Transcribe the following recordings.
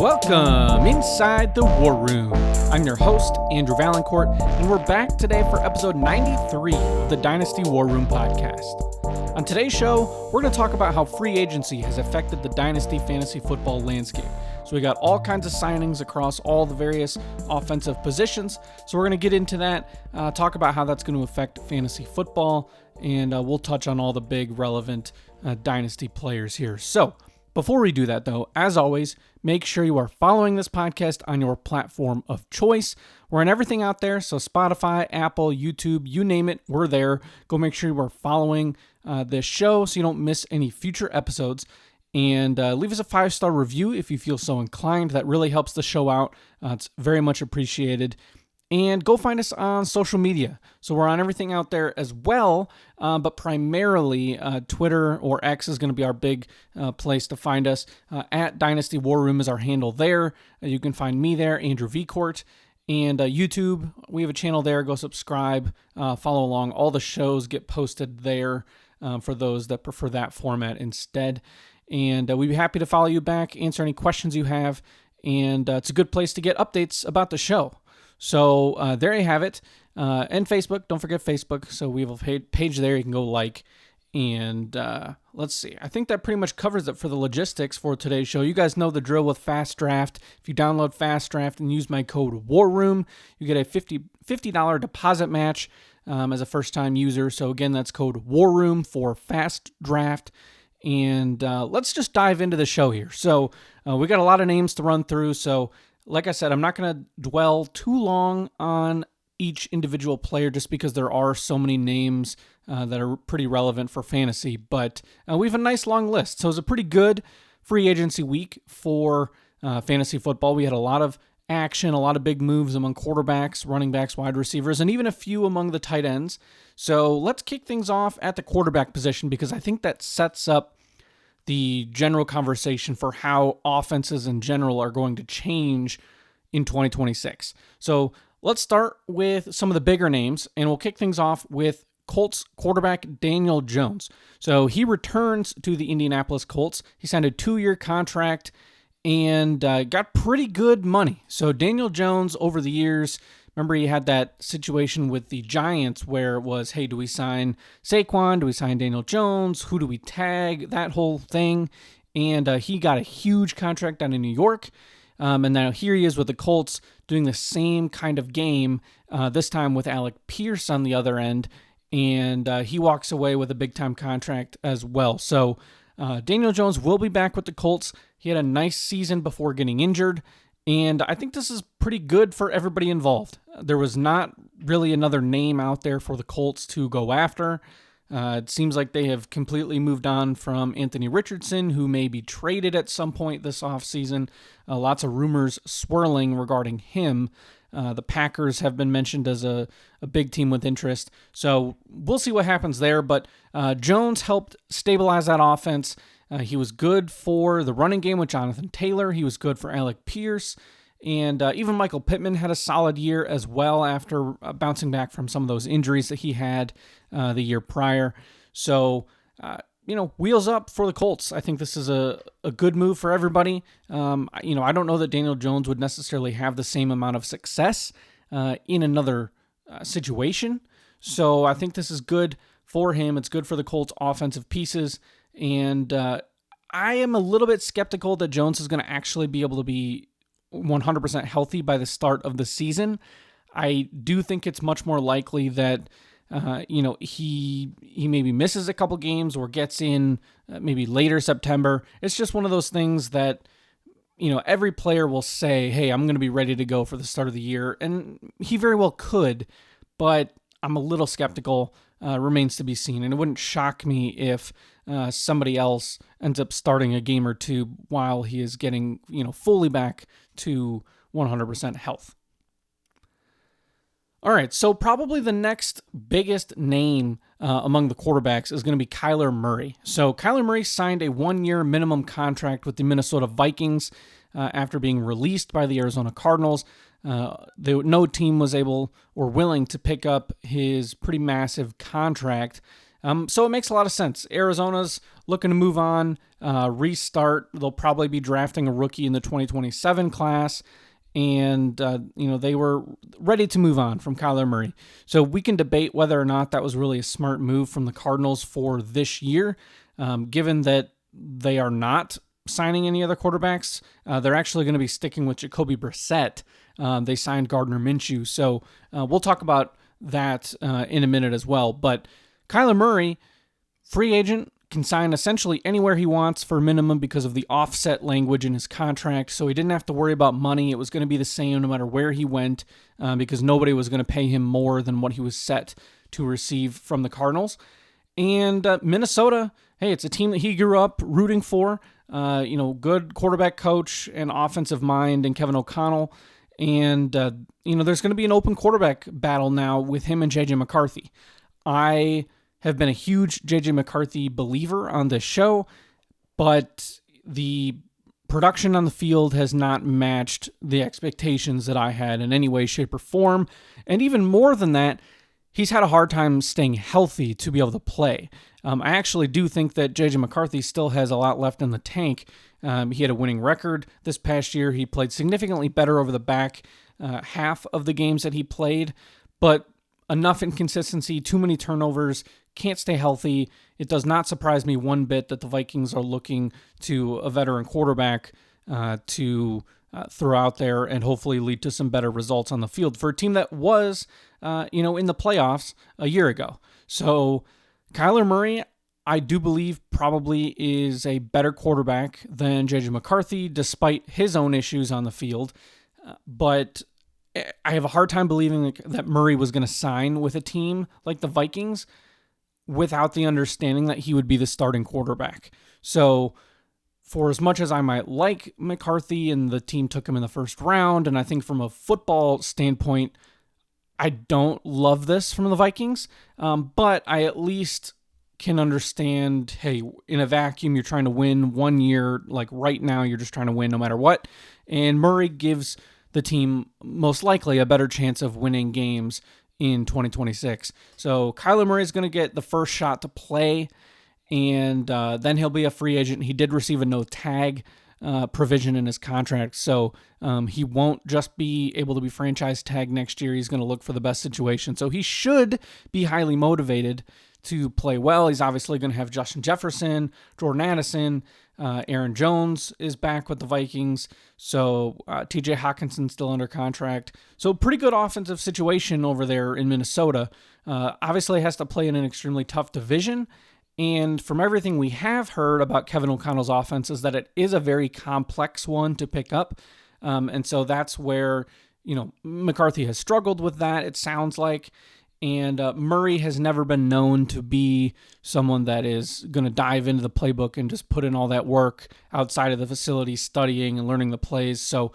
Welcome inside the War Room. I'm your host, Andrew Valancourt, and we're back today for episode 93 of the Dynasty War Room podcast. On today's show, we're going to talk about how free agency has affected the Dynasty fantasy football landscape. So we got all kinds of signings across all the various offensive positions. So we're going to get into that, talk about how that's going to affect fantasy football, and we'll touch on all the big relevant Dynasty players here. So before we do that, though, as always, make sure you are following this podcast on your platform of choice. We're on everything out there, so Spotify, Apple, YouTube, you name it, we're there. Go make sure you are following this show so you don't miss any future episodes. And leave us a 5-star review if you feel so inclined. That really helps the show out. It's very much appreciated. And go find us on social media. So we're on everything out there as well, but primarily Twitter or X is going to be our big place to find us. At Dynasty War Room is our handle there. You can find me there, Andrew V. Court. And YouTube, we have a channel there. Go subscribe, follow along. All the shows get posted there for those that prefer that format instead. And we'd be happy to follow you back, answer any questions you have. And it's a good place to get updates about the show. So there you have it. And Facebook, don't forget Facebook. So we have a page there you can go like. And let's see. I think that pretty much covers it for the logistics for today's show. You guys know the drill with Fast Draft. If you download Fast Draft and use my code WARROOM, you get a $50 deposit match as a first-time user. So again, that's code WARROOM for Fast Draft. And let's just dive into the show here. So we got a lot of names to run through. So like I said, I'm not going to dwell too long on each individual player just because there are so many names that are pretty relevant for fantasy. But we have a nice long list. So it was a pretty good free agency week for fantasy football. We had a lot of action, a lot of big moves among quarterbacks, running backs, wide receivers, and even a few among the tight ends. So let's kick things off at the quarterback position because I think that sets up the general conversation for how offenses in general are going to change in 2026. So let's start with some of the bigger names, and we'll kick things off with Colts quarterback Daniel Jones. So he returns to the Indianapolis Colts. He signed a 2-year contract and got pretty good money. So Daniel Jones over the years, remember he had that situation with the Giants where it was, hey, do we sign Saquon? Do we sign Daniel Jones? Who do we tag? That whole thing. And he got a huge contract down in New York. And now here he is with the Colts doing the same kind of game, this time with Alec Pierce on the other end. And he walks away with a big-time contract as well. So Daniel Jones will be back with the Colts. He had a nice season before getting injured. And I think this is pretty good for everybody involved. There was not really another name out there for the Colts to go after. It seems like they have completely moved on from Anthony Richardson, who may be traded at some point this offseason. Lots of rumors swirling regarding him. The Packers have been mentioned as a big team with interest. So we'll see what happens there. But Jones helped stabilize that offense. He was good for the running game with Jonathan Taylor. He was good for Alec Pierce. And even Michael Pittman had a solid year as well after bouncing back from some of those injuries that he had the year prior. So, wheels up for the Colts. I think this is a good move for everybody. I don't know that Daniel Jones would necessarily have the same amount of success in another situation. So I think this is good for him. It's good for the Colts' offensive pieces. And I am a little bit skeptical that Jones is going to actually be able to be 100% healthy by the start of the season. I do think it's much more likely that, he maybe misses a couple games or gets in maybe later September. It's just one of those things that, every player will say, hey, I'm going to be ready to go for the start of the year. And he very well could, but I'm a little skeptical. Remains to be seen. And it wouldn't shock me if somebody else ends up starting a game or two while he is getting, fully back to 100% health. All right, so probably the next biggest name among the quarterbacks is going to be Kyler Murray. So Kyler Murray signed a 1-year minimum contract with the Minnesota Vikings after being released by the Arizona Cardinals. No team was able or willing to pick up his pretty massive contract So it makes a lot of sense. Arizona's looking to move on, restart. They'll probably be drafting a rookie in the 2027 class. And, they were ready to move on from Kyler Murray. So we can debate whether or not that was really a smart move from the Cardinals for this year, given that they are not signing any other quarterbacks. They're actually going to be sticking with Jacoby Brissett. They signed Gardner Minshew. So we'll talk about that in a minute as well. But Kyler Murray, free agent, can sign essentially anywhere he wants for minimum because of the offset language in his contract. So he didn't have to worry about money. It was going to be the same no matter where he went because nobody was going to pay him more than what he was set to receive from the Cardinals. And Minnesota, hey, it's a team that he grew up rooting for. Good quarterback coach and offensive mind in Kevin O'Connell. And, there's going to be an open quarterback battle now with him and J.J. McCarthy. I have been a huge J.J. McCarthy believer on this show, but the production on the field has not matched the expectations that I had in any way, shape, or form. And even more than that, he's had a hard time staying healthy to be able to play. I actually do think that J.J. McCarthy still has a lot left in the tank. He had a winning record this past year. He played significantly better over the back half of the games that he played, but enough inconsistency, too many turnovers, can't stay healthy. It does not surprise me one bit that the Vikings are looking to a veteran quarterback to throw out there and hopefully lead to some better results on the field for a team that was, in the playoffs a year ago. So Kyler Murray, I do believe, probably is a better quarterback than J.J. McCarthy, despite his own issues on the field. But I have a hard time believing that Murray was going to sign with a team like the Vikings without the understanding that he would be the starting quarterback. So for as much as I might like McCarthy and the team took him in the first round, and I think from a football standpoint, I don't love this from the Vikings, but I at least can understand, hey, in a vacuum, you're trying to win 1 year, like right now, you're just trying to win no matter what. And Murray gives the team most likely a better chance of winning games in 2026. So Kyler Murray is going to get the first shot to play, and then he'll be a free agent. He did receive a no-tag provision in his contract, so he won't just be able to be franchise tagged next year. He's going to look for the best situation. So he should be highly motivated to play well. He's obviously going to have Justin Jefferson, Jordan Addison, Aaron Jones is back with the Vikings. So TJ Hawkinson's still under contract. So pretty good offensive situation over there in Minnesota. Obviously has to play in an extremely tough division. And from everything we have heard about Kevin O'Connell's offense is that it is a very complex one to pick up. And so that's where, McCarthy has struggled with that, it sounds like. And Murray has never been known to be someone that is going to dive into the playbook and just put in all that work outside of the facility, studying and learning the plays. So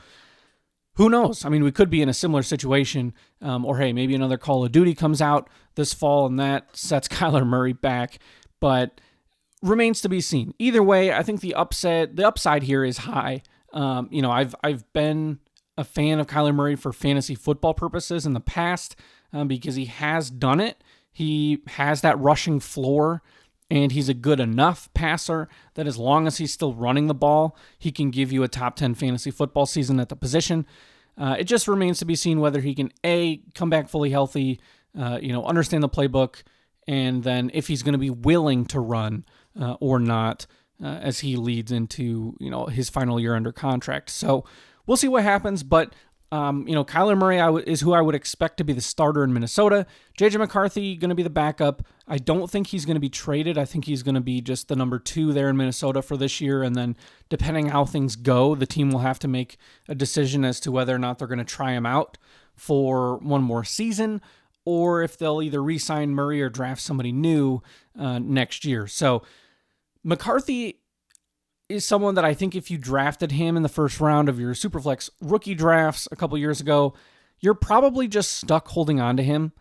who knows? I mean, we could be in a similar situation. Or, hey, maybe another Call of Duty comes out this fall and that sets Kyler Murray back. But remains to be seen. Either way, I think the upside here is high. I've been a fan of Kyler Murray for fantasy football purposes in the past. Because he has done it. He has that rushing floor, and he's a good enough passer that as long as he's still running the ball, he can give you a top 10 fantasy football season at the position. It just remains to be seen whether he can, A, come back fully healthy, understand the playbook, and then if he's going to be willing to run or not as he leads into, his final year under contract. So we'll see what happens, but Kyler Murray is who I would expect to be the starter in Minnesota. J.J. McCarthy going to be the backup. I don't think he's going to be traded. I think he's going to be just the number 2 there in Minnesota for this year. And then depending how things go, the team will have to make a decision as to whether or not they're going to try him out for one more season, or if they'll either re-sign Murray or draft somebody new next year. So McCarthy is someone that I think if you drafted him in the first round of your Superflex rookie drafts a couple years ago, you're probably just stuck holding on to him.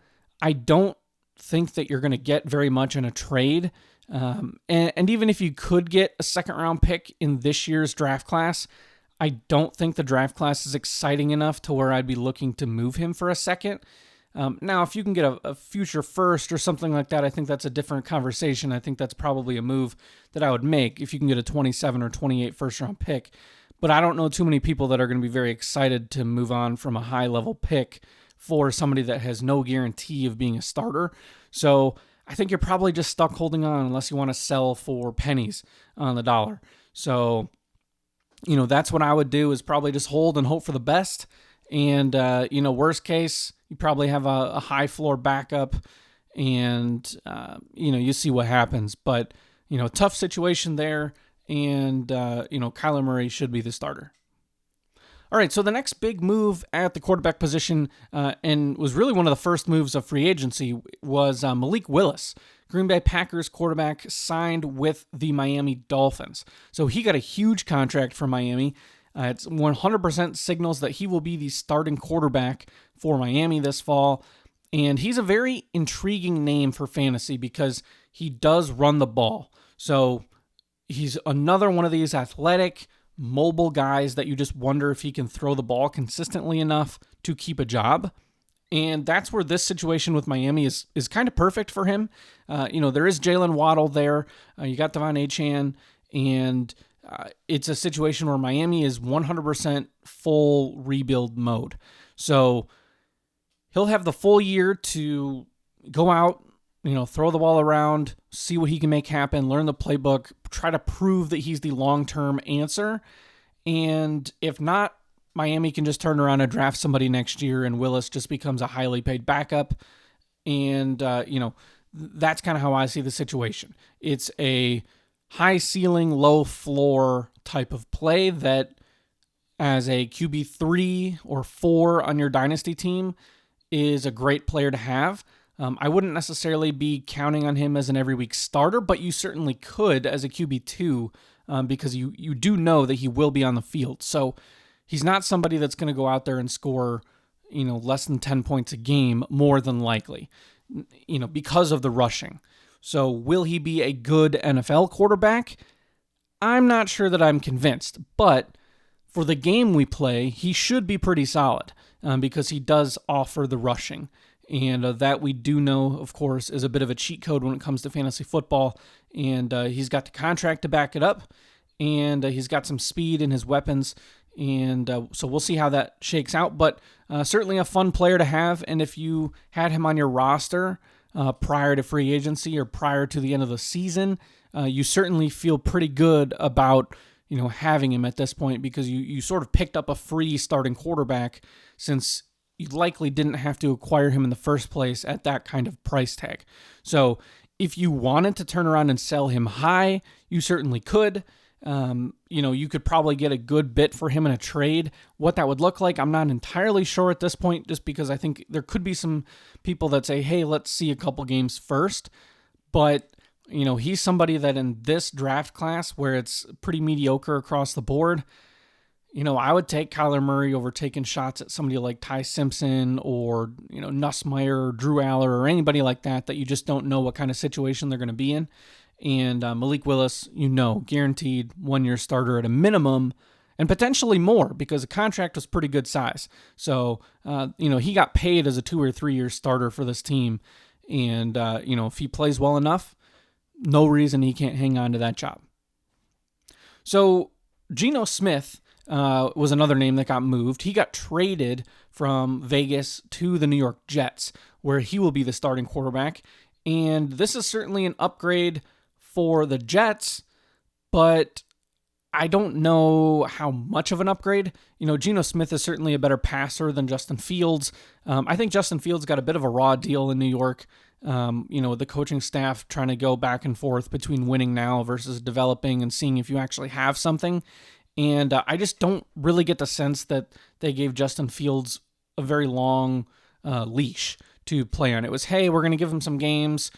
I don't think that you're going to get very much in a trade. And even if you could get a second round pick in this year's draft class, I don't think the draft class is exciting enough to where I'd be looking to move him for a second. Now, if you can get a future first or something like that, I think that's a different conversation. I think that's probably a move that I would make if you can get a 27 or 28 first-round pick. But I don't know too many people that are going to be very excited to move on from a high-level pick for somebody that has no guarantee of being a starter. So I think you're probably just stuck holding on unless you want to sell for pennies on the dollar. So, that's what I would do, is probably just hold and hope for the best. And, worst case, you probably have a high floor backup and, you see what happens. But, tough situation there. And, Kyler Murray should be the starter. All right, so the next big move at the quarterback position, and was really one of the first moves of free agency, was Malik Willis. Green Bay Packers quarterback signed with the Miami Dolphins. So he got a huge contract from Miami. It's 100% signals that he will be the starting quarterback for Miami this fall. And he's a very intriguing name for fantasy because he does run the ball. So he's another one of these athletic, mobile guys that you just wonder if he can throw the ball consistently enough to keep a job. And that's where this situation with Miami is kind of perfect for him. There is Jalen Waddle there. You got Devon Achane, and it's a situation where Miami is 100% full rebuild mode. So he'll have the full year to go out, throw the ball around, see what he can make happen, learn the playbook, try to prove that he's the long-term answer. And if not, Miami can just turn around and draft somebody next year, and Willis just becomes a highly paid backup. And, that's kind of how I see the situation. It's a high ceiling, low floor type of play that as a QB3 or 4 on your Dynasty team is a great player to have. I wouldn't necessarily be counting on him as an every week starter, but you certainly could as a QB2 because you do know that he will be on the field. So he's not somebody that's going to go out there and score, less than 10 points a game, more than likely, because of the rushing. So will he be a good NFL quarterback? I'm not sure that I'm convinced, but for the game we play, he should be pretty solid because he does offer the rushing. And that we do know, of course, is a bit of a cheat code when it comes to fantasy football. And he's got the contract to back it up. And he's got some speed in his weapons. And so we'll see how that shakes out. But certainly a fun player to have. And if you had him on your roster prior to free agency or prior to the end of the season, you certainly feel pretty good about having him at this point because you sort of picked up a free starting quarterback since you likely didn't have to acquire him in the first place at that kind of price tag. So if you wanted to turn around and sell him high, you certainly could. You could probably get a good bit for him in a trade. What that would look like, I'm not entirely sure at this point, just because I think there could be some people that say, hey, let's see a couple games first. But, he's somebody that in this draft class where it's pretty mediocre across the board, I would take Kyler Murray over taking shots at somebody like Ty Simpson or, Nussmeier or Drew Aller or anybody like that you just don't know what kind of situation they're going to be in. And Malik Willis, guaranteed 1-year starter at a minimum and potentially more because the contract was pretty good size. So, he got paid as a 2 or 3 year starter for this team. And, if he plays well enough, no reason he can't hang on to that job. So Geno Smith was another name that got moved. He got traded from Vegas to the New York Jets, where he will be the starting quarterback. And this is certainly an upgrade for the Jets, but I don't know how much of an upgrade. Geno Smith is certainly a better passer than Justin Fields. I think Justin Fields got a bit of a raw deal in New York. The coaching staff trying to go back and forth between winning now versus developing and seeing if you actually have something. And I just don't really get the sense that they gave Justin Fields a very long leash to play on. It was, hey, we're going to give him some games.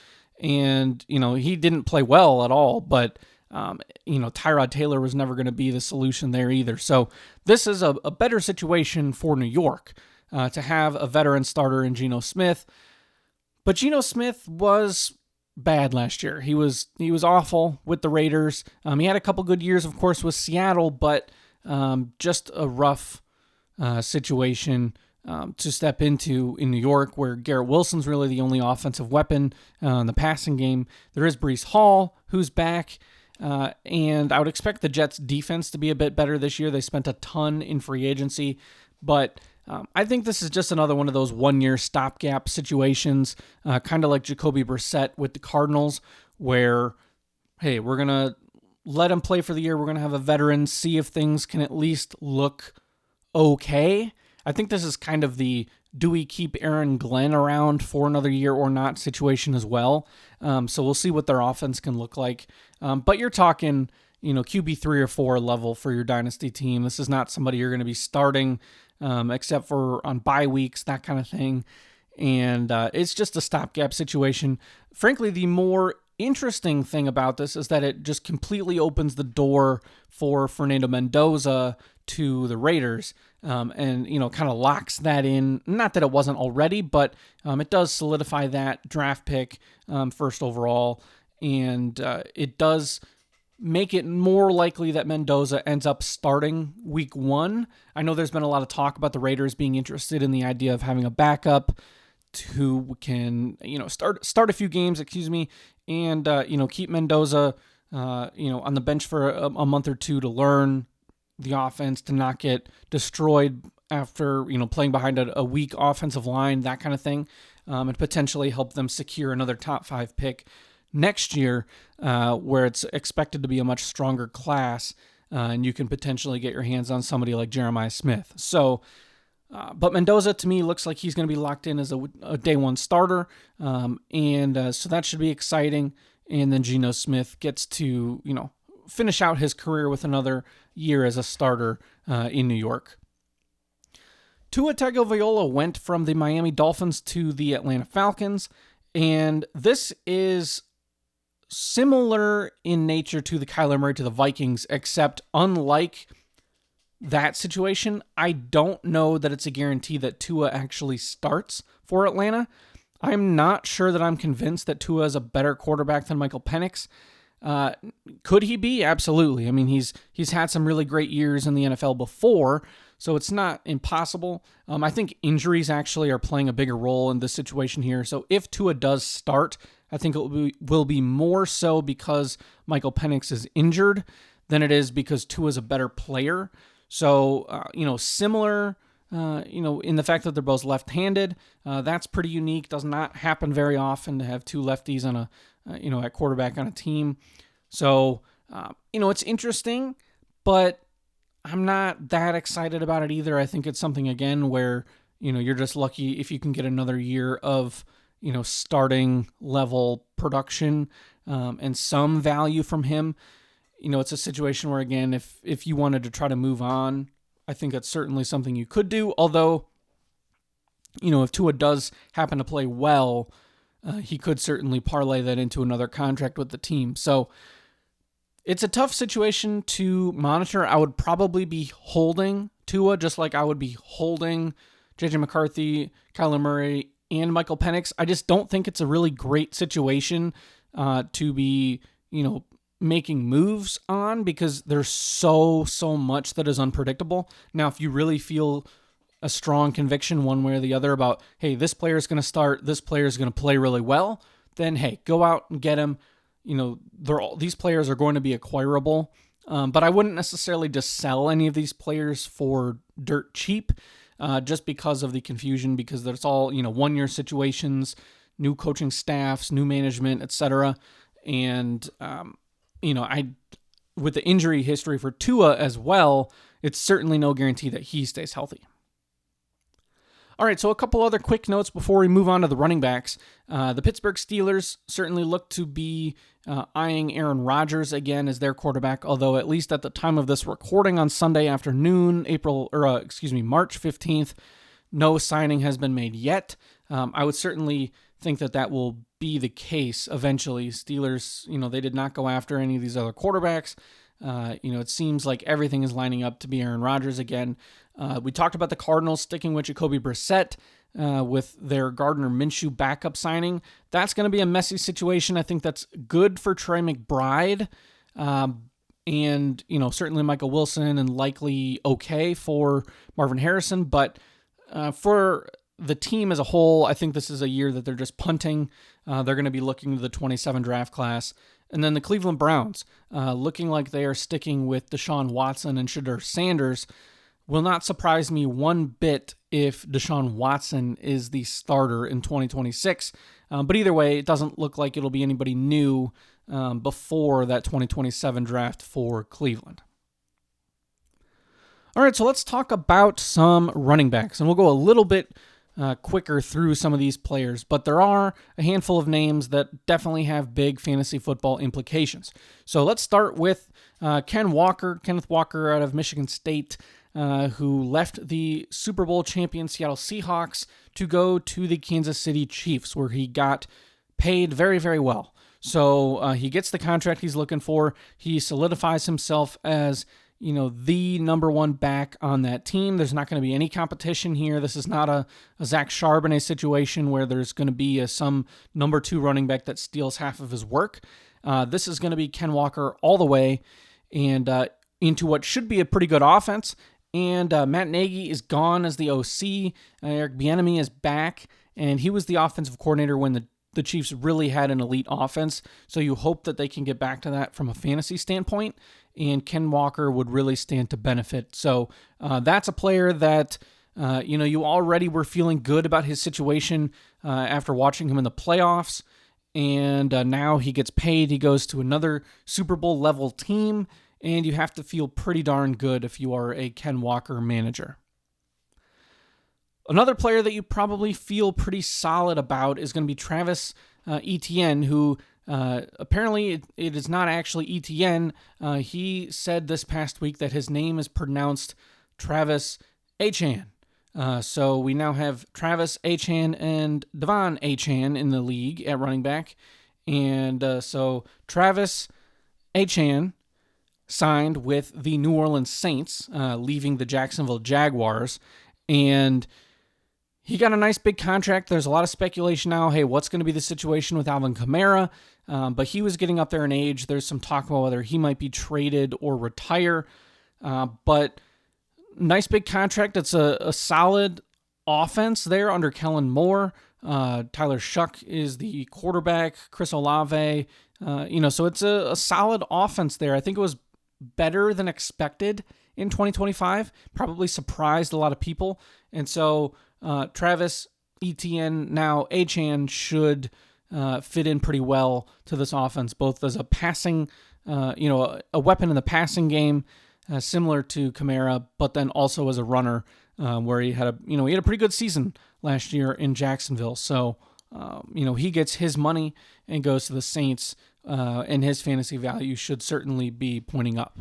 And, he didn't play well at all. But, Tyrod Taylor was never going to be the solution there either. So this is a better situation for New York to have a veteran starter in Geno Smith. But Geno Smith was bad last year. He was awful with the Raiders. He had a couple good years, of course, with Seattle, but just a rough situation to step into in New York, where Garrett Wilson's really the only offensive weapon in the passing game. There is Breece Hall, who's back, and I would expect the Jets' defense to be a bit better this year. They spent a ton in free agency, but I think this is just another one of those one-year stopgap situations, kind of like Jacoby Brissett with the Cardinals, where, hey, we're going to let him play for the year. We're going to have a veteran, see if things can at least look okay. I think this is kind of the do we keep Aaron Glenn around for another year or not situation as well. So we'll see what their offense can look like. But you're talking, QB 3 or 4 level for your dynasty team. This is not somebody you're going to be starting except for on bye weeks, that kind of thing. And it's just a stopgap situation. Frankly, the more interesting thing about this is that it just completely opens the door for Fernando Mendoza to the Raiders, and kind of locks that in. Not that it wasn't already, but it does solidify that draft pick first overall, and it does make it more likely that Mendoza ends up starting week 1. I know there's been a lot of talk about the Raiders being interested in the idea of having a backup who can, start a few games, and keep Mendoza, on the bench for a month or two to learn the offense, to not get destroyed after, playing behind a weak offensive line, that kind of thing, and potentially help them secure another top 5 pick next year, where it's expected to be a much stronger class, and you can potentially get your hands on somebody like Jeremiah Smith. So, but Mendoza, to me, looks like he's going to be locked in as a day 1 starter, and so that should be exciting. And then Geno Smith gets to, finish out his career with another year as a starter in New York. Tua Tagovailoa went from the Miami Dolphins to the Atlanta Falcons, and this is similar in nature to the Kyler Murray to the Vikings, except unlike that situation, I don't know that it's a guarantee that Tua actually starts for Atlanta. I'm not sure that I'm convinced that Tua is a better quarterback than Michael Penix. Could he be? Absolutely. I mean, he's had some really great years in the NFL before, so it's not impossible. I think injuries actually are playing a bigger role in this situation here. So if Tua does start, I think it will be more so because Michael Penix is injured than it is because Tua is a better player. So, similar, in the fact that they're both left-handed, that's pretty unique. Does not happen very often to have 2 lefties on at quarterback on a team. So, it's interesting, but I'm not that excited about it either. I think it's something, again, where, you're just lucky if you can get another year of, starting level production, and some value from him. It's a situation where, again, if you wanted to try to move on, I think that's certainly something you could do. Although, if Tua does happen to play well, he could certainly parlay that into another contract with the team. So it's a tough situation to monitor. I would probably be holding Tua, just like I would be holding J.J. McCarthy, Kyler Murray, and Michael Penix. I just don't think it's a really great situation to be, making moves on, because there's so much that is unpredictable. Now, if you really feel a strong conviction one way or the other about, hey, this player is going to start, this player is going to play really well, then, hey, go out and get him. These players are going to be acquirable, but I wouldn't necessarily just sell any of these players for dirt cheap, just because of the confusion, because there's all, 1-year situations, new coaching staffs, new management, etc. And, with the injury history for Tua as well, it's certainly no guarantee that he stays healthy. All right, so a couple other quick notes before we move on to the running backs. The Pittsburgh Steelers certainly look to be eyeing Aaron Rodgers again as their quarterback, although at least at the time of this recording on Sunday afternoon, March 15th, no signing has been made yet. I would certainly think that will be the case eventually. Steelers, they did not go after any of these other quarterbacks. It seems like everything is lining up to be Aaron Rodgers again. We talked about the Cardinals sticking with Jacoby Brissett with their Gardner Minshew backup signing. That's going to be a messy situation. I think that's good for Trey McBride, and certainly Michael Wilson, and likely okay for Marvin Harrison. But For the team as a whole, I think this is a year that they're just punting. They're going to be looking to the 27 draft class. And then the Cleveland Browns, looking like they are sticking with Deshaun Watson and Shedeur Sanders. Will not surprise me one bit if Deshaun Watson is the starter in 2026. But either way, it doesn't look like it'll be anybody new before that 2027 draft for Cleveland. All right, so let's talk about some running backs, and we'll go a little bit quicker through some of these players, but there are a handful of names that definitely have big fantasy football implications. So let's start with Kenneth Walker out of Michigan State, who left the Super Bowl champion Seattle Seahawks to go to the Kansas City Chiefs, where he got paid very, very well. So he gets the contract he's looking for. He solidifies himself as the number one back on that team. There's not going to be any competition here. This is not a Zach Charbonnet situation where there's going to be some number two running back that steals half of his work. This is going to be Ken Walker all the way and into what should be a pretty good offense. And Matt Nagy is gone as the OC. Eric Bieniemy is back, and he was the offensive coordinator when the Chiefs really had an elite offense. So you hope that they can get back to that from a fantasy standpoint, and Ken Walker would really stand to benefit. So that's a player that, you already were feeling good about his situation after watching him in the playoffs, and now he gets paid. He goes to another Super Bowl level team, and you have to feel pretty darn good if you are a Ken Walker manager. Another player that you probably feel pretty solid about is going to be Travis Etienne, who apparently it is not actually Etienne. He said this past week that his name is pronounced Travis Achane. So we now have Travis Achane and Devon Achane in the league at running back. And so Travis Achane signed with the New Orleans Saints, leaving the Jacksonville Jaguars. And he got a nice big contract. There's a lot of speculation now. Hey, what's going to be the situation with Alvin Kamara? But he was getting up there in age. There's some talk about whether he might be traded or retire. But nice big contract. It's a solid offense there under Kellen Moore. Tyler Shuck is the quarterback. Chris Olave. So it's a solid offense there. I think it was better than expected in 2025. Probably surprised a lot of people. And so Travis Etienne, now Achane, should fit in pretty well to this offense, both as a passing, a weapon in the passing game, similar to Kamara, but then also as a runner, where he had a pretty good season last year in Jacksonville. So, he gets his money and goes to the Saints, and his fantasy value should certainly be pointing up.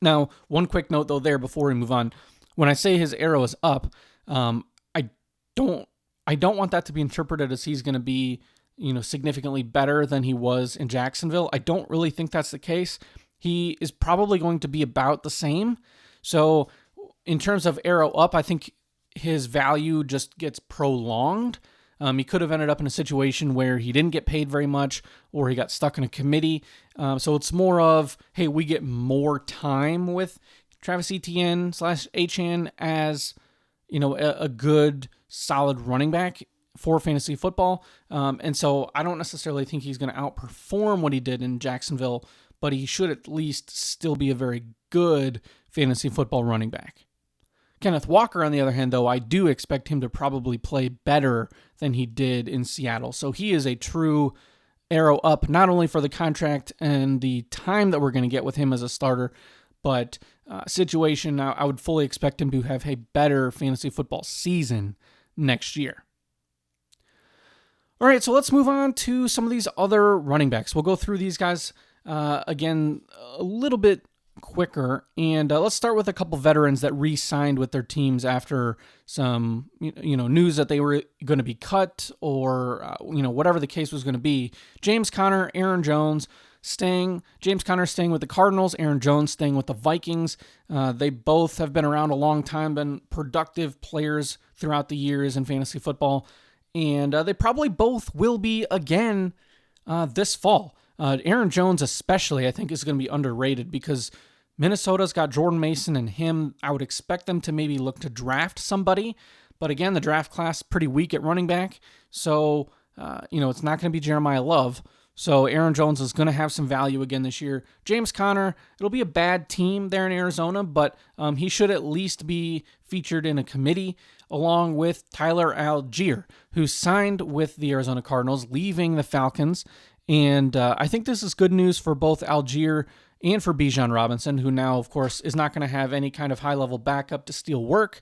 Now, one quick note though there before we move on. When I say his arrow is up, I don't want that to be interpreted as he's going to be, significantly better than he was in Jacksonville. I don't really think that's the case. He is probably going to be about the same. So in terms of arrow up, I think his value just gets prolonged. He could have ended up in a situation where he didn't get paid very much, or he got stuck in a committee. So it's more of, hey, we get more time with Travis Etienne / Achane as, a good, solid running back for fantasy football. And so I don't necessarily think he's going to outperform what he did in Jacksonville, but he should at least still be a very good fantasy football running back. Kenneth Walker, on the other hand, though, I do expect him to probably play better than he did in Seattle. So he is a true arrow up, not only for the contract and the time that we're going to get with him as a starter, but situation, I would fully expect him to have a better fantasy football season next year. All right, so let's move on to some of these other running backs. We'll go through these guys again a little bit quicker, and let's start with a couple veterans that re-signed with their teams after some news that they were going to be cut, or whatever the case was going to be. James Conner, Aaron Jones staying. James Conner staying with the Cardinals, Aaron Jones staying with the Vikings. They both have been around a long time, been productive players throughout the years in fantasy football, and they probably both will be again this fall. Aaron Jones especially, I think, is going to be underrated because, Minnesota's got Jordan Mason and him. I would expect them to maybe look to draft somebody. But again, the draft class pretty weak at running back. So, it's not going to be Jeremiah Love. So Aaron Jones is going to have some value again this year. James Conner, it'll be a bad team there in Arizona, but he should at least be featured in a committee along with Tyler Algier, who signed with the Arizona Cardinals, leaving the Falcons. And I think this is good news for both Algier and for Bijan Robinson, who now, of course, is not going to have any kind of high-level backup to steal work.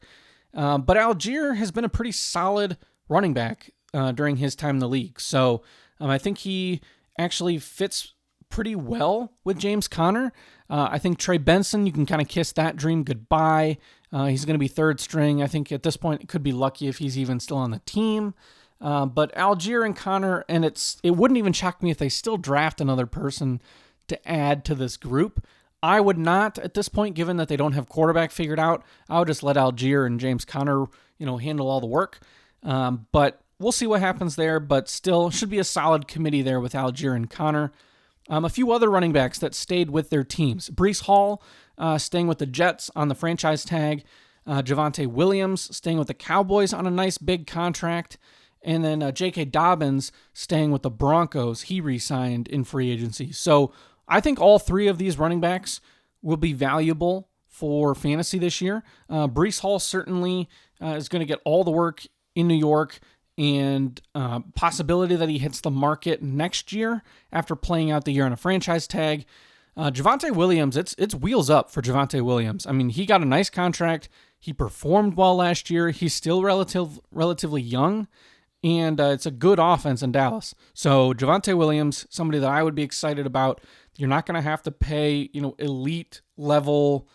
But Algier has been a pretty solid running back during his time in the league. So I think he actually fits pretty well with James Conner. I think Trey Benson, you can kind of kiss that dream goodbye. He's going to be third string. I think at this point, it could be lucky if he's even still on the team. But Algier and Conner, and it wouldn't even shock me if they still draft another person to add to this group. I would not at this point, given that they don't have quarterback figured out. I would just let Algier and James Conner, handle all the work. But we'll see what happens there, but still should be a solid committee there with Algier and Conner. A few other running backs that stayed with their teams. Breece Hall staying with the Jets on the franchise tag. Javonte Williams staying with the Cowboys on a nice big contract. And then J.K. Dobbins staying with the Broncos. He re-signed in free agency. So I think all three of these running backs will be valuable for fantasy this year. Breece Hall certainly is going to get all the work in New York, and possibility that he hits the market next year after playing out the year on a franchise tag. Javonte Williams, it's wheels up for Javonte Williams. I mean, he got a nice contract. He performed well last year. He's still relatively young, and it's a good offense in Dallas. So Javonte Williams, somebody that I would be excited about. You're not going to have to pay, elite level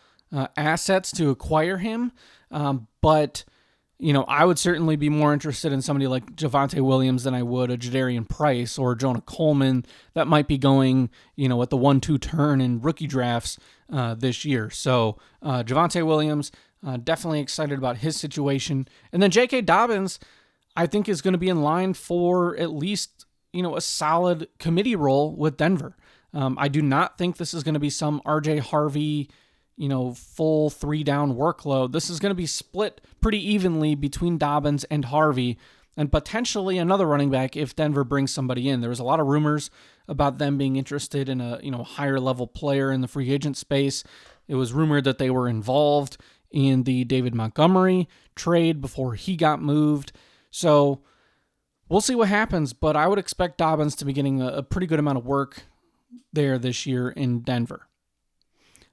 assets to acquire him, but I would certainly be more interested in somebody like Javonte Williams than I would a Jadarian Price or Jonah Coleman that might be going, at the 1-2 turn in rookie drafts this year. So Javonte Williams, definitely excited about his situation. And then J.K. Dobbins, I think is going to be in line for at least, a solid committee role with Denver. I do not think this is going to be some RJ Harvey, full 3-down workload. This is going to be split pretty evenly between Dobbins and Harvey, and potentially another running back if Denver brings somebody in. There was a lot of rumors about them being interested in a higher level player in the free agent space. It was rumored that they were involved in the David Montgomery trade before he got moved. So we'll see what happens, but I would expect Dobbins to be getting a pretty good amount of work there this year in Denver.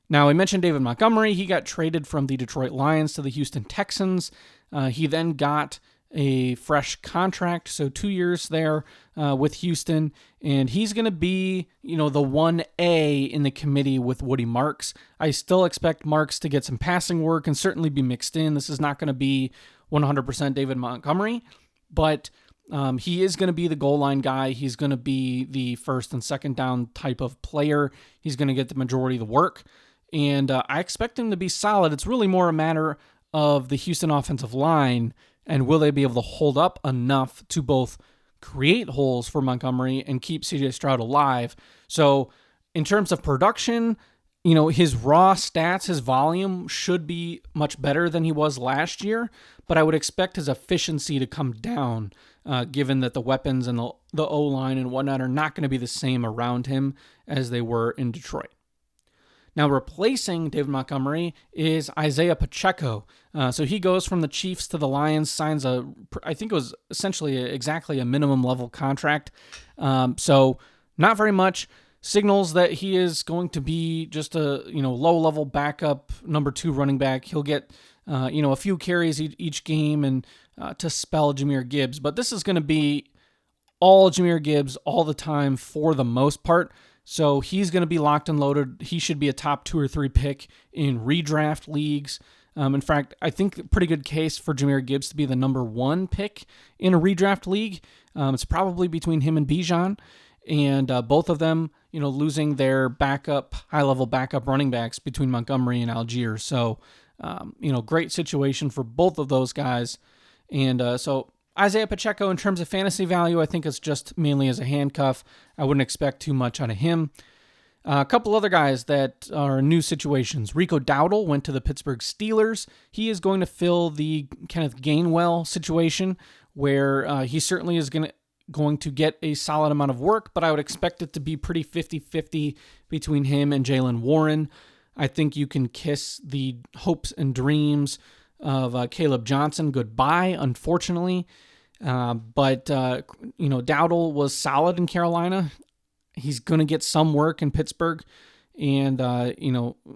Now, we mentioned David Montgomery. He got traded from the Detroit Lions to the Houston Texans. He then got a fresh contract, so 2 years there with Houston, and he's going to be, the 1A in the committee with Woody Marks. I still expect Marks to get some passing work and certainly be mixed in. This is not going to be 100% David Montgomery, but he is going to be the goal line guy. He's going to be the first and second down type of player. He's going to get the majority of the work, and I expect him to be solid. It's really more a matter of the Houston offensive line, and will they be able to hold up enough to both create holes for Montgomery and keep CJ Stroud alive. So in terms of production, his raw stats, his volume should be much better than he was last year, but I would expect his efficiency to come down given that the weapons and the O-line and whatnot are not going to be the same around him as they were in Detroit. Now, replacing David Montgomery is Isaiah Pacheco. So he goes from the Chiefs to the Lions, signs I think it was essentially exactly a minimum level contract. So not very much. Signals that he is going to be just a low level backup number 2 running back. He'll get a few carries each game and to spell Jahmyr Gibbs, but this is going to be all Jahmyr Gibbs all the time for the most part. So he's going to be locked and loaded. He should be a top 2 or 3 pick in redraft leagues. In fact, I think a pretty good case for Jahmyr Gibbs to be the number 1 pick in a redraft league. It's probably between him and Bijan, and both of them, losing their high-level backup running backs between Montgomery and Algier. So, great situation for both of those guys. And so Isaiah Pacheco, in terms of fantasy value, I think it's just mainly as a handcuff. I wouldn't expect too much out of him. A couple other guys that are new situations. Rico Dowdle went to the Pittsburgh Steelers. He is going to fill the Kenneth Gainwell situation where he certainly is going to get a solid amount of work, but I would expect it to be pretty 50-50 between him and Jaylen Warren. I think you can kiss the hopes and dreams of Caleb Johnson goodbye, unfortunately. But Dowdle was solid in Carolina. He's going to get some work in Pittsburgh, and,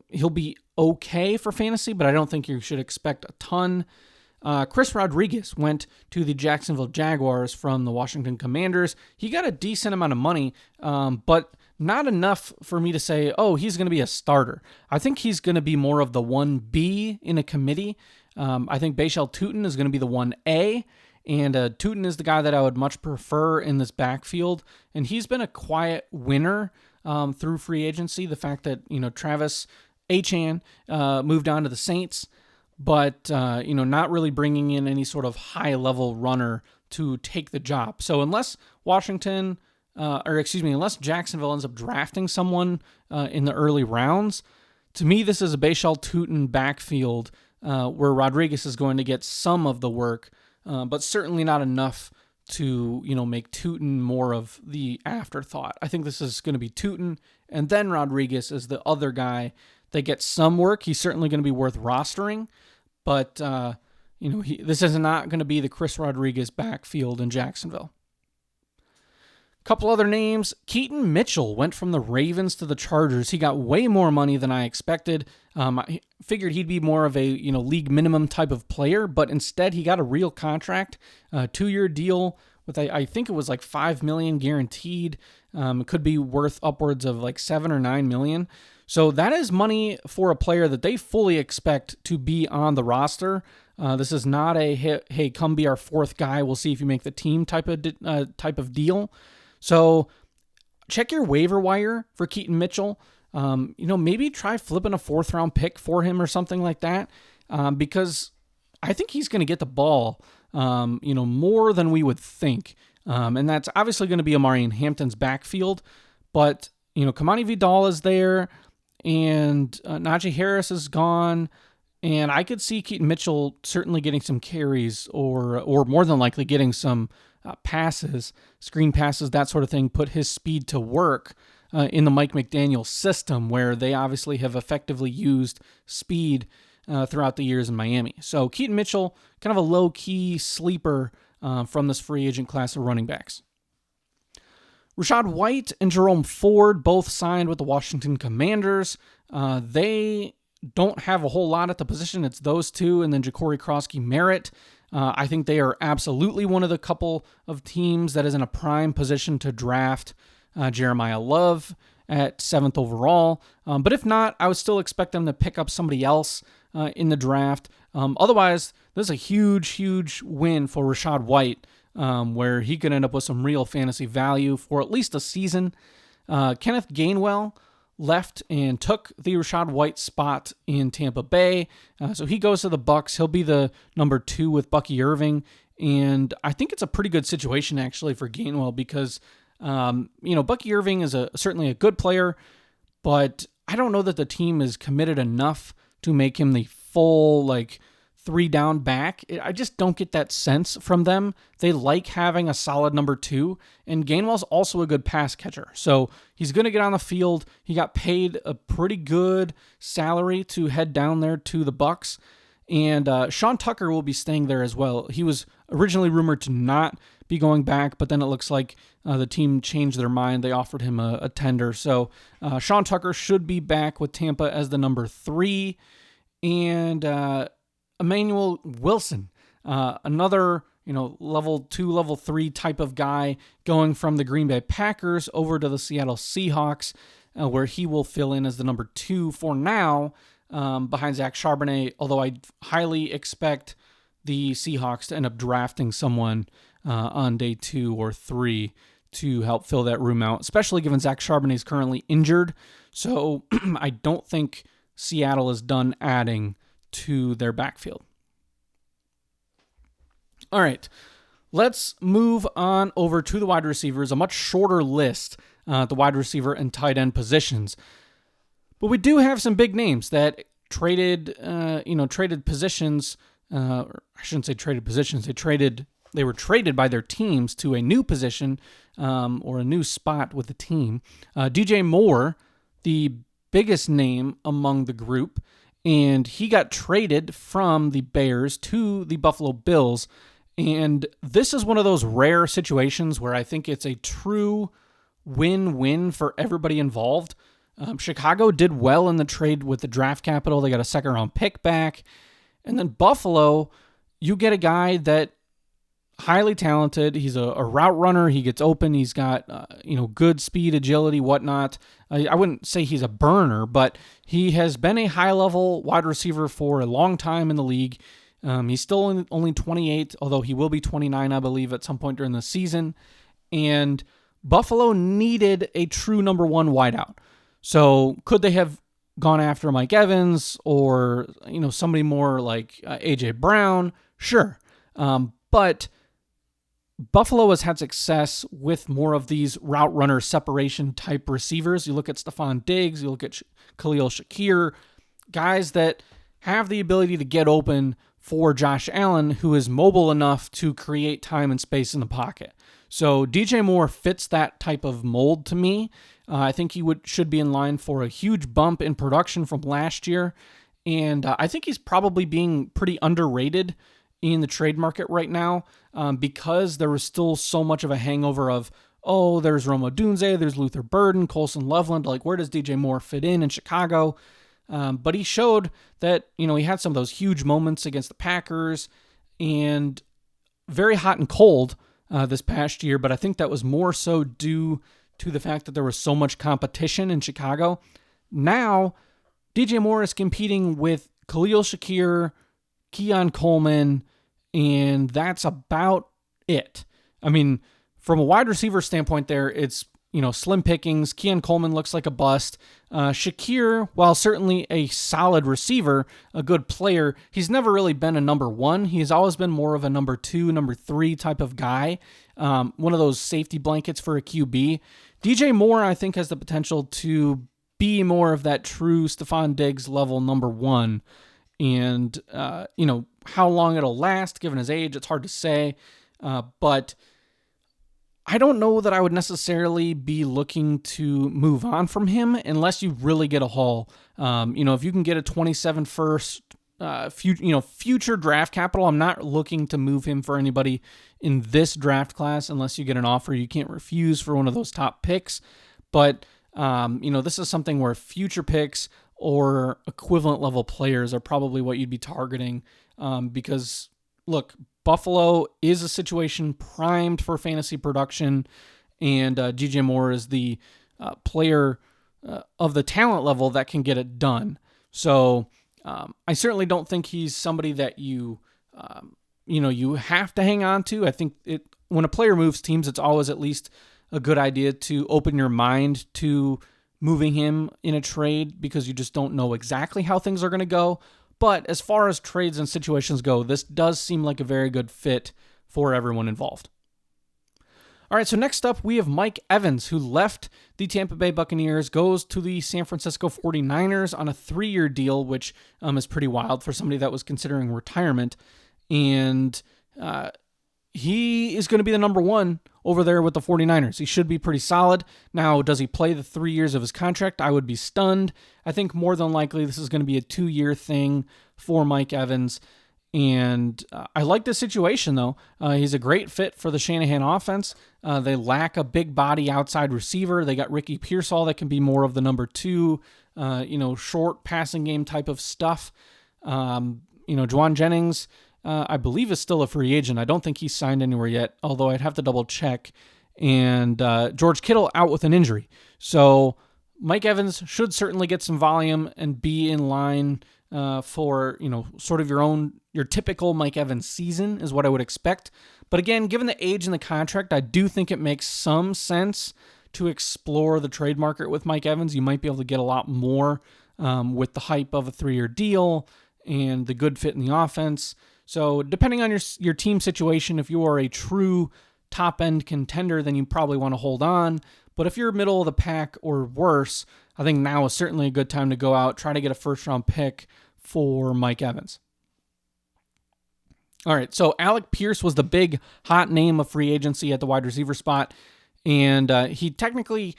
he'll be okay for fantasy, but I don't think you should expect a ton. Chris Rodriguez went to the Jacksonville Jaguars from the Washington Commanders. He got a decent amount of money, but not enough for me to say, oh, he's going to be a starter. I think he's going to be more of the 1B in a committee. I think Bashal Tutin is going to be the 1A. And Tutin is the guy that I would much prefer in this backfield. And he's been a quiet winner through free agency. The fact that, Travis Achan moved on to the Saints, but, not really bringing in any sort of high-level runner to take the job. So unless unless Jacksonville ends up drafting someone in the early rounds, to me, this is a Bashal Tutin backfield where Rodriguez is going to get some of the work, but certainly not enough to, make Tutin more of the afterthought. I think this is going to be Tutin, and then Rodriguez is the other guy that gets some work. He's certainly going to be worth rostering, but, this is not going to be the Chris Rodriguez backfield in Jacksonville. Couple other names. Keaton Mitchell went from the Ravens to the Chargers. He got way more money than I expected. I figured he'd be more of a league minimum type of player, but instead he got a real contract, a 2-year deal with I think it was like $5 million guaranteed. It could be worth upwards of like $7 or $9 million. So that is money for a player that they fully expect to be on the roster. This is not a hey, come be our fourth guy. We'll see if you make the team type of deal. So check your waiver wire for Keaton Mitchell. Maybe try flipping a 4th-round pick for him or something like that, because I think he's going to get the ball, more than we would think. And that's obviously going to be Amari Hampton's backfield. But, Kamani Vidal is there, and Najee Harris is gone. And I could see Keaton Mitchell certainly getting some carries or more than likely getting some passes, screen passes, that sort of thing, put his speed to work in the Mike McDaniel system, where they obviously have effectively used speed throughout the years in Miami. So Keaton Mitchell, kind of a low-key sleeper from this free agent class of running backs. Rachaad White and Jerome Ford both signed with the Washington Commanders. They don't have a whole lot at the position. It's those two, and then Ja'Cory Crosky-Merritt. I think they are absolutely one of the couple of teams that is in a prime position to draft Jeremiah Love at 7th overall. But if not, I would still expect them to pick up somebody else in the draft. Otherwise, this is a huge, huge win for Rachaad White, where he could end up with some real fantasy value for at least a season. Kenneth Gainwell left and took the Rachaad White spot in Tampa Bay. So he goes to the Bucs. He'll be the number 2 with Bucky Irving. And I think it's a pretty good situation actually for Gainwell because, Bucky Irving is certainly a good player, but I don't know that the team is committed enough to make him the full, 3-down back. I just don't get that sense from them. They like having a solid number 2, and Gainwell's also a good pass catcher. So he's going to get on the field. He got paid a pretty good salary to head down there to the Bucs, and Sean Tucker will be staying there as well. He was originally rumored to not be going back, but then it looks like the team changed their mind. They offered him a tender. So Sean Tucker should be back with Tampa as the number 3, and Emmanuel Wilson, another, level 2, level 3 type of guy going from the Green Bay Packers over to the Seattle Seahawks, where he will fill in as the number 2 for now, behind Zach Charbonnet, although I highly expect the Seahawks to end up drafting someone on day 2 or 3 to help fill that room out, especially given Zach Charbonnet is currently injured. So I don't think Seattle is done adding to their backfield. All right, let's move on over to the wide receivers, a much shorter list at the wide receiver and tight end positions. But we do have some big names that traded positions. I shouldn't say traded positions. They were traded by their teams to a new position or a new spot with the team. DJ Moore, the biggest name among the group, and he got traded from the Bears to the Buffalo Bills. And this is one of those rare situations where I think it's a true win-win for everybody involved. Chicago did well in the trade with the draft capital. They got a second-round pick back. And then Buffalo, you get a guy that highly talented. He's a route runner. He gets open. He's got good speed, agility, whatnot. I wouldn't say he's a burner, but he has been a high-level wide receiver for a long time in the league. He's still only 28, although he will be 29, I believe, at some point during the season. And Buffalo needed a true number one wideout. So could they have gone after Mike Evans or somebody more like A.J. Brown? Sure. But Buffalo has had success with more of these route runner separation type receivers. You look at Stephon Diggs, you look at Khalil Shakir, guys that have the ability to get open for Josh Allen, who is mobile enough to create time and space in the pocket. So DJ Moore fits that type of mold to me. I think he should be in line for a huge bump in production from last year. And I think he's probably being pretty underrated in the trade market right now because there was still so much of a hangover of, there's Rome Odunze, there's Luther Burden, Colson Loveland. Like, where does DJ Moore fit in Chicago? But he showed that, he had some of those huge moments against the Packers and very hot and cold this past year. But I think that was more so due to the fact that there was so much competition in Chicago. Now, DJ Moore is competing with Khalil Shakir, Keon Coleman, and that's about it. I mean, from a wide receiver standpoint there, it's, slim pickings. Keon Coleman looks like a bust. Shakir, while certainly a solid receiver, a good player, he's never really been a number one. He's always been more of a number two, number three type of guy. One of those safety blankets for a QB. DJ Moore, I think, has the potential to be more of that true Stephon Diggs level number one. And, how long it'll last, given his age, it's hard to say. But I don't know that I would necessarily be looking to move on from him unless you really get a haul. If you can get a 27 first, future draft capital, I'm not looking to move him for anybody in this draft class unless you get an offer you can't refuse for one of those top picks. But, this is something where future picks or equivalent level players are probably what you'd be targeting because, look, Buffalo is a situation primed for fantasy production, and DJ Moore is the player of the talent level that can get it done. So I certainly don't think he's somebody that you have to hang on to. I think when a player moves teams, it's always at least a good idea to open your mind to moving him in a trade because you just don't know exactly how things are going to go. But as far as trades and situations go, this does seem like a very good fit for everyone involved. All right, so next up, we have Mike Evans, who left the Tampa Bay Buccaneers, goes to the San Francisco 49ers on a 3-year deal, which is pretty wild for somebody that was considering retirement. And he is going to be the number one over there with the 49ers. He should be pretty solid. Now, does he play the 3 years of his contract? I would be stunned. I think more than likely this is going to be a 2-year thing for Mike Evans. And I like this situation, though. He's a great fit for the Shanahan offense. They lack a big body outside receiver. They got Ricky Pearsall that can be more of the number two, short passing game type of stuff. Juwan Jennings, I believe, is still a free agent. I don't think he's signed anywhere yet, although I'd have to double check. And George Kittle out with an injury. So Mike Evans should certainly get some volume and be in line for, sort of your typical Mike Evans season is what I would expect. But again, given the age and the contract, I do think it makes some sense to explore the trade market with Mike Evans. You might be able to get a lot more with the hype of a 3-year deal and the good fit in the offense. So depending on your team situation, if you are a true top-end contender, then you probably want to hold on. But if you're middle of the pack or worse, I think now is certainly a good time to go out, try to get a first-round pick for Mike Evans. All right, so Alec Pierce was the big hot name of free agency at the wide receiver spot, and he technically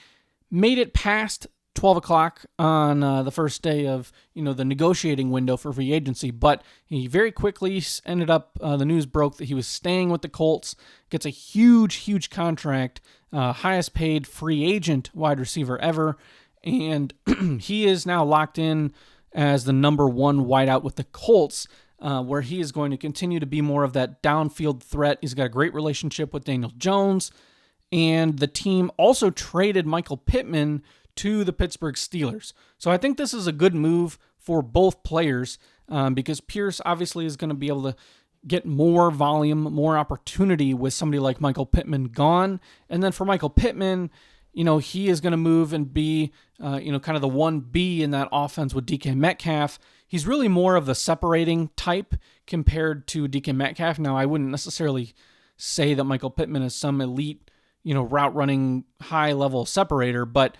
made it past 12 o'clock on the first day of the negotiating window for free agency, but he very quickly ended up, the news broke that he was staying with the Colts, gets a huge contract, highest paid free agent wide receiver ever, and he is now locked in as the number one wideout with the Colts, where he is going to continue to be more of that downfield threat. He's got a great relationship with Daniel Jones, and the team also traded Michael Pittman to the Pittsburgh Steelers. So I think this is a good move for both players because Pierce obviously is going to be able to get more volume, more opportunity with somebody like Michael Pittman gone. And then for Michael Pittman, he is going to move and be, kind of the 1B in that offense with DK Metcalf. He's really more of the separating type compared to DK Metcalf. Now, I wouldn't necessarily say that Michael Pittman is some elite, route running high level separator, but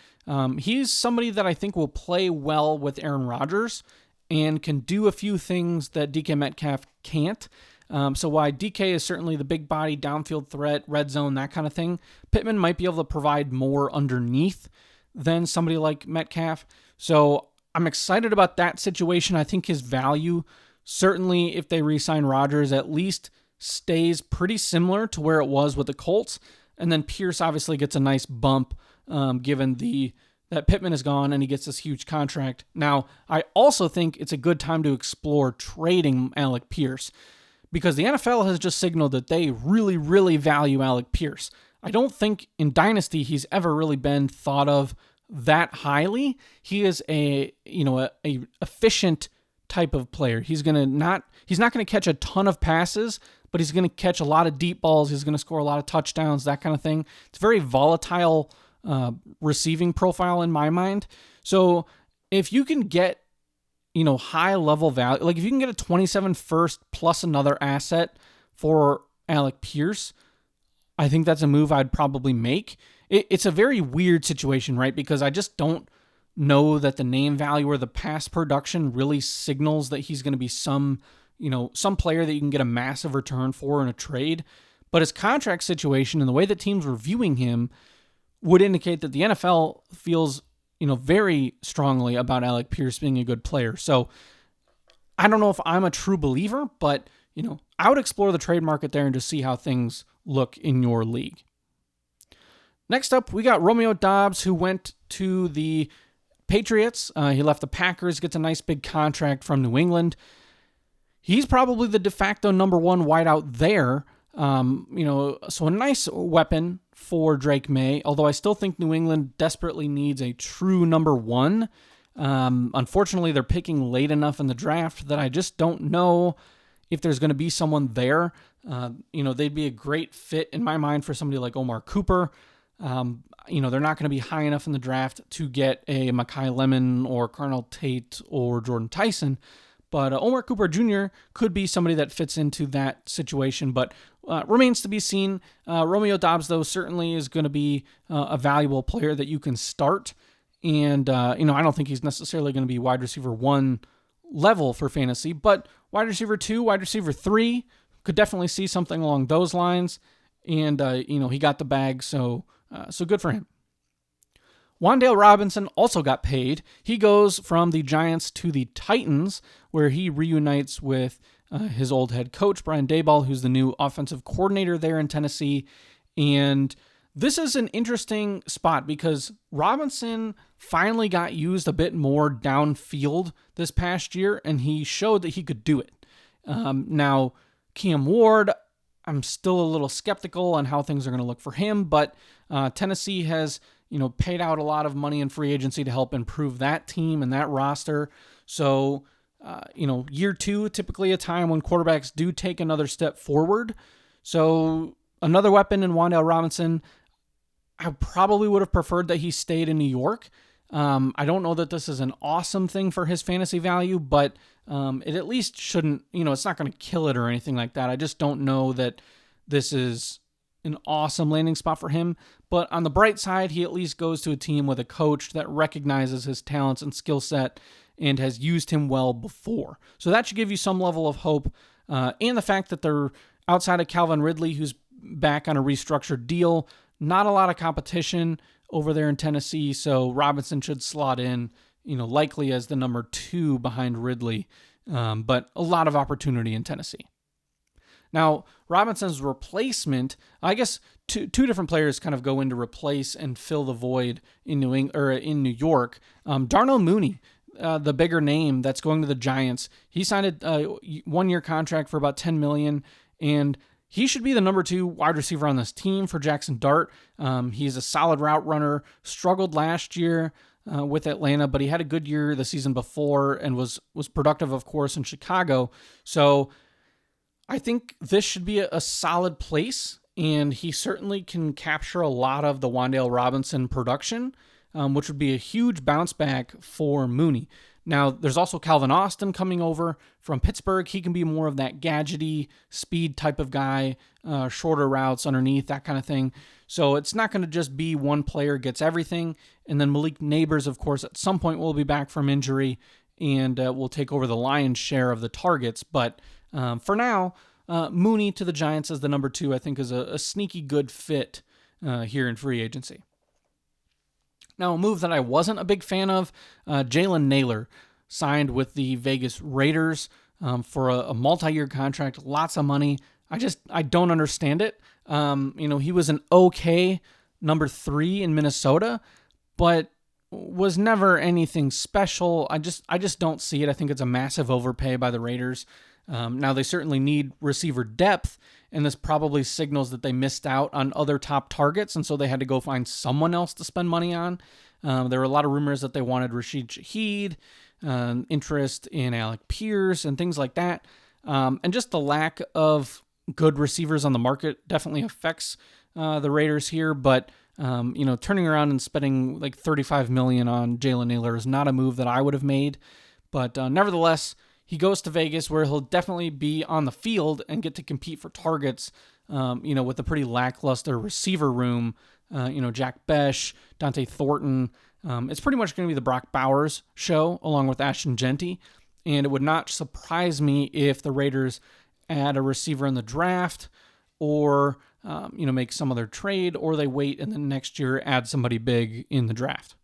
he's somebody that I think will play well with Aaron Rodgers and can do a few things that DK Metcalf can't. So while DK is certainly the big body, downfield threat, red zone, that kind of thing, Pittman might be able to provide more underneath than somebody like Metcalf. So I'm excited about that situation. I think his value, certainly if they re-sign Rodgers, at least stays pretty similar to where it was with the Colts. And then Pierce obviously gets a nice bump given that Pittman is gone and he gets this huge contract. Now, I also think it's a good time to explore trading Alec Pierce because the NFL has just signaled that they really value Alec Pierce. I don't think in Dynasty he's ever really been thought of that highly. He is a efficient type of player. He's not going to catch a ton of passes, but he's going to catch a lot of deep balls. He's going to score a lot of touchdowns, that kind of thing. It's a very volatile receiving profile in my mind. So if you can get, high level value, like if you can get a 27 first plus another asset for Alec Pierce, I think that's a move I'd probably make. It's a very weird situation, right? Because I just don't know that the name value or the past production really signals that he's going to be some player that you can get a massive return for in a trade. But his contract situation and the way that teams were viewing him would indicate that the NFL feels, very strongly about Alec Pierce being a good player. So I don't know if I'm a true believer, but, I would explore the trade market there and just see how things look in your league. Next up, we got Romeo Doubs, who went to the Patriots. He left the Packers, gets a nice big contract from New England. He's probably the de facto number one wideout there. So a nice weapon for Drake May, although I still think New England desperately needs a true number one. Unfortunately, they're picking late enough in the draft that I just don't know if there's going to be someone there. They'd be a great fit in my mind for somebody like Omar Cooper. They're not going to be high enough in the draft to get a Mekhi Lemon or Carnell Tate or Jordan Tyson. But Omar Cooper Jr. could be somebody that fits into that situation, but remains to be seen. Romeo Doubs, though, certainly is going to be a valuable player that you can start. And, I don't think he's necessarily going to be wide receiver 1 level for fantasy, but wide receiver 2, wide receiver 3, could definitely see something along those lines. And, he got the bag, so good for him. Wan'Dale Robinson also got paid. He goes from the Giants to the Titans, where he reunites with his old head coach, Brian Daboll, who's the new offensive coordinator there in Tennessee. And this is an interesting spot because Robinson finally got used a bit more downfield this past year, and he showed that he could do it. Now, Cam Ward, I'm still a little skeptical on how things are going to look for him, but Tennessee has paid out a lot of money in free agency to help improve that team and that roster. So, year 2, typically a time when quarterbacks do take another step forward. So another weapon in Wan'Dale Robinson. I probably would have preferred that he stayed in New York. I don't know that this is an awesome thing for his fantasy value, but it at least shouldn't, it's not going to kill it or anything like that. I just don't know that this is an awesome landing spot for him. But on the bright side, he at least goes to a team with a coach that recognizes his talents and skill set and has used him well before. So that should give you some level of hope. And the fact that they're outside of Calvin Ridley, who's back on a restructured deal, not a lot of competition over there in Tennessee. So Robinson should slot in, likely as the number 2 behind Ridley. But a lot of opportunity in Tennessee. Now, Robinson's replacement, I guess two different players kind of go in to replace and fill the void in in New York. Darnell Mooney, the bigger name that's going to the Giants. He signed a 1-year contract for about $10 million, and he should be the number 2 wide receiver on this team for Jackson Dart. He's a solid route runner, struggled last year with Atlanta, but he had a good year the season before and was productive, of course, in Chicago. So I think this should be a solid place, and he certainly can capture a lot of the Wan'Dale Robinson production, which would be a huge bounce back for Mooney. Now, there's also Calvin Austin coming over from Pittsburgh. He can be more of that gadgety speed type of guy, shorter routes underneath, that kind of thing. So it's not going to just be one player gets everything. And then Malik Neighbors, of course, at some point will be back from injury and will take over the lion's share of the targets. But for now, Mooney to the Giants as the number 2, I think is a sneaky good fit here in free agency. Now, a move that I wasn't a big fan of, Jalen Naylor signed with the Vegas Raiders for a multi-year contract, lots of money. I don't understand it. He was an okay number 3 in Minnesota, but was never anything special. I just don't see it. I think it's a massive overpay by the Raiders. Now, they certainly need receiver depth, and this probably signals that they missed out on other top targets, and so they had to go find someone else to spend money on. There were a lot of rumors that they wanted Rashid Shaheed, interest in Alec Pierce, and things like that. And just the lack of good receivers on the market definitely affects the Raiders here, but turning around and spending like $35 million on Jalen Naylor is not a move that I would have made. But nevertheless, he goes to Vegas where he'll definitely be on the field and get to compete for targets, with a pretty lackluster receiver room. Jack Besh, Dante Thornton. It's pretty much going to be the Brock Bowers show along with Ashton Genty. And it would not surprise me if the Raiders add a receiver in the draft or, make some other trade, or they wait and then next year add somebody big in the draft.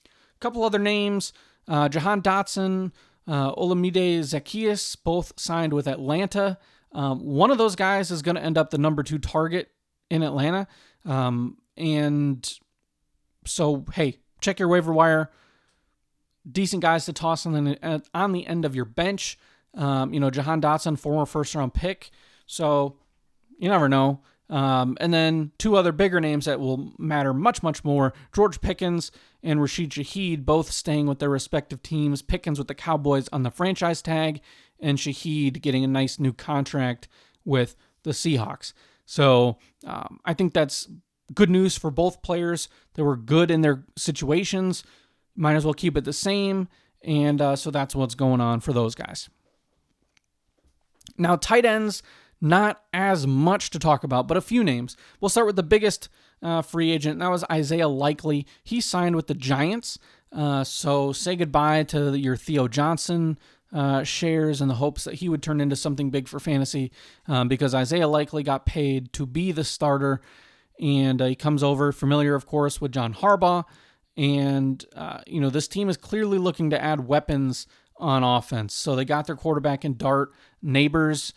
A couple other names, Jahan Dotson, Olamide Zaccheaus, both signed with Atlanta. One of those guys is going to end up the number 2 target in Atlanta. And so, hey, check your waiver wire. Decent guys to toss on the end of your bench. Jahan Dotson, former first-round pick. So you never know. And then 2 other bigger names that will matter much, much more. George Pickens and Rashid Shaheed, both staying with their respective teams. Pickens with the Cowboys on the franchise tag, and Shaheed getting a nice new contract with the Seahawks. So I think that's good news for both players. They were good in their situations. Might as well keep it the same. And so that's what's going on for those guys. Now, tight ends, not as much to talk about, but a few names. We'll start with the biggest free agent, and that was Isaiah Likely. He signed with the Giants. So say goodbye to your Theo Johnson shares in the hopes that he would turn into something big for fantasy, because Isaiah Likely got paid to be the starter, and he comes over, familiar, of course, with John Harbaugh. And, this team is clearly looking to add weapons on offense. So they got their quarterback in Dart. Neighbors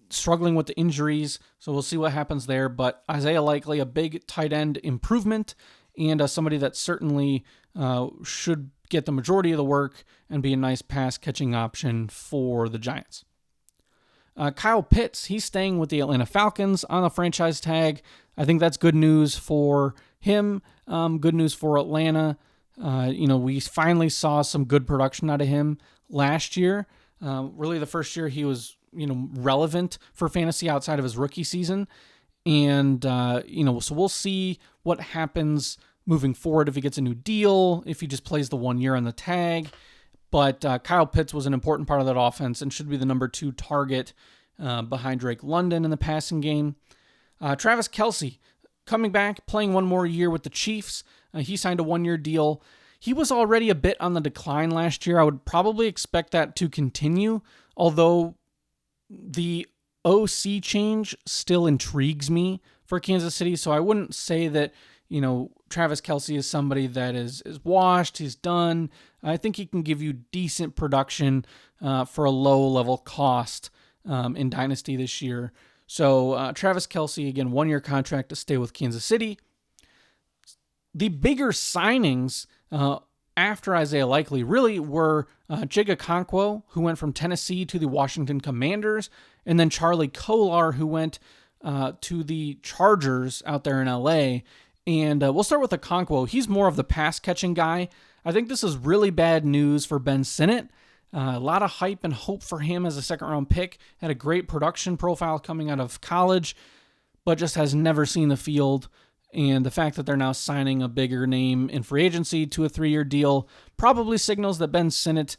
struggling with the injuries, so we'll see what happens there. But Isaiah Likely, a big tight end improvement, and somebody that certainly should get the majority of the work and be a nice pass-catching option for the Giants. Kyle Pitts, he's staying with the Atlanta Falcons on the franchise tag. I think that's good news for him, good news for Atlanta. We finally saw some good production out of him last year. Really the first year he was, relevant for fantasy outside of his rookie season. And, so we'll see what happens moving forward if he gets a new deal, if he just plays the 1 year on the tag. But Kyle Pitts was an important part of that offense and should be the number 2 target behind Drake London in the passing game. Travis Kelce, coming back, playing one more year with the Chiefs. He signed a 1-year deal. He was already a bit on the decline last year. I would probably expect that to continue, although the OC change still intrigues me for Kansas City, so I wouldn't say that, Travis Kelce is somebody that is washed, he's done. I think he can give you decent production for a low-level cost in Dynasty this year. So Travis Kelce, again, 1-year contract to stay with Kansas City. The bigger signings after Isaiah Likely really were Jigga Okonkwo, who went from Tennessee to the Washington Commanders, and then Charlie Kolar, who went to the Chargers out there in LA. And we'll start with Okonkwo. He's more of the pass-catching guy. I think this is really bad news for Ben Sinnott. A lot of hype and hope for him as a second-round pick. Had a great production profile coming out of college, but just has never seen the field. And the fact that they're now signing a bigger name in free agency to a 3-year deal probably signals that Ben Sinnott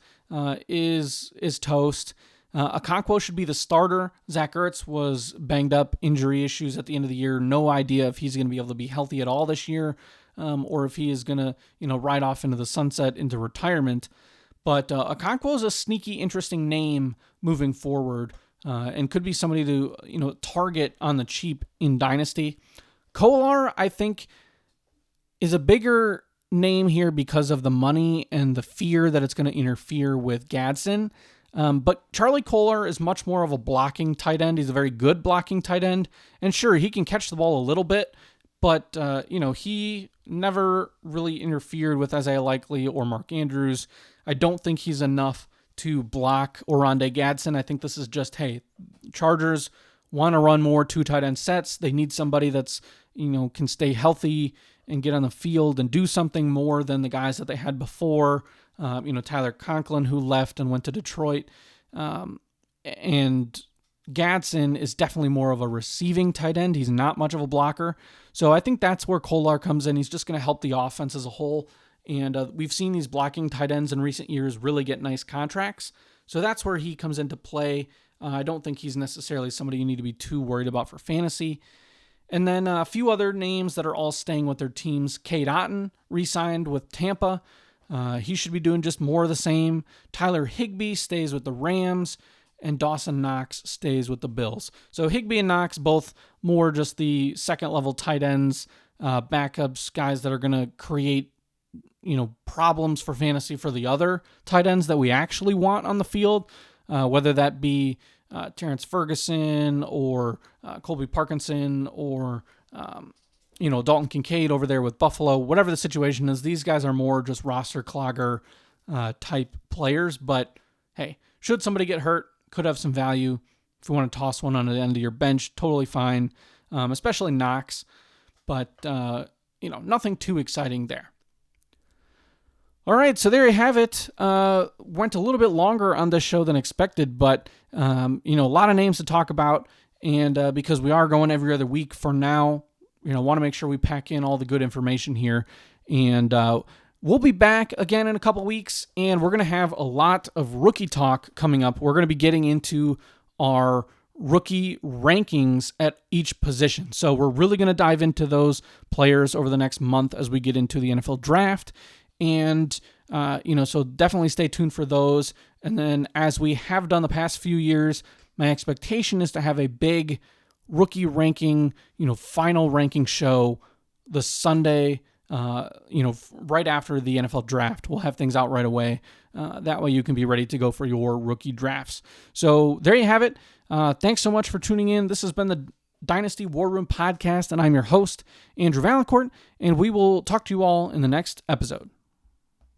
is toast. Okonkwo should be the starter. Zach Ertz was banged up, injury issues at the end of the year. No idea if he's going to be able to be healthy at all this year, or if he is going to, ride off into the sunset, into retirement. But Okonkwo is a sneaky, interesting name moving forward, and could be somebody to, target on the cheap in Dynasty. Kolar, I think, is a bigger name here because of the money and the fear that it's going to interfere with Gadsden. But Charlie Kolar is much more of a blocking tight end. He's a very good blocking tight end. And sure, he can catch the ball a little bit, but, he never really interfered with Isaiah Likely or Mark Andrews. I don't think he's enough to block Oronde Gadsden. I think this is just, hey, Chargers want to run more 2 tight end sets. They need somebody that's, can stay healthy and get on the field and do something more than the guys that they had before. Tyler Conklin, who left and went to Detroit. And Gadsden is definitely more of a receiving tight end. He's not much of a blocker. So I think that's where Kolar comes in. He's just going to help the offense as a whole. And we've seen these blocking tight ends in recent years really get nice contracts. So that's where he comes into play. I don't think he's necessarily somebody you need to be too worried about for fantasy. And then a few other names that are all staying with their teams. Cade Otton re-signed with Tampa. He should be doing just more of the same. Tyler Higbee stays with the Rams, and Dawson Knox stays with the Bills. So Higbee and Knox, both more just the second-level tight ends, backups, guys that are going to create, problems for fantasy for the other tight ends that we actually want on the field, whether that be Terrence Ferguson or Colby Parkinson or Dalton Kincaid over there with Buffalo. Whatever the situation is, these guys are more just roster clogger type players. But hey, should somebody get hurt, could have some value. If you want to toss one on the end of your bench, totally fine, especially Knox. But nothing too exciting there. All right, so there you have it. Went a little bit longer on this show than expected, but a lot of names to talk about, and because we are going every other week for now, want to make sure we pack in all the good information here, and we'll be back again in a couple weeks, and we're going to have a lot of rookie talk coming up. We're going to be getting into our rookie rankings at each position, so we're really going to dive into those players over the next month as we get into the NFL draft. And, so definitely stay tuned for those. And then as we have done the past few years, my expectation is to have a big rookie ranking, final ranking show the Sunday, right after the NFL draft. We'll have things out right away. That way you can be ready to go for your rookie drafts. So there you have it. Thanks so much for tuning in. This has been the Dynasty War Room Podcast, and I'm your host, Andrew Valancourt, and we will talk to you all in the next episode.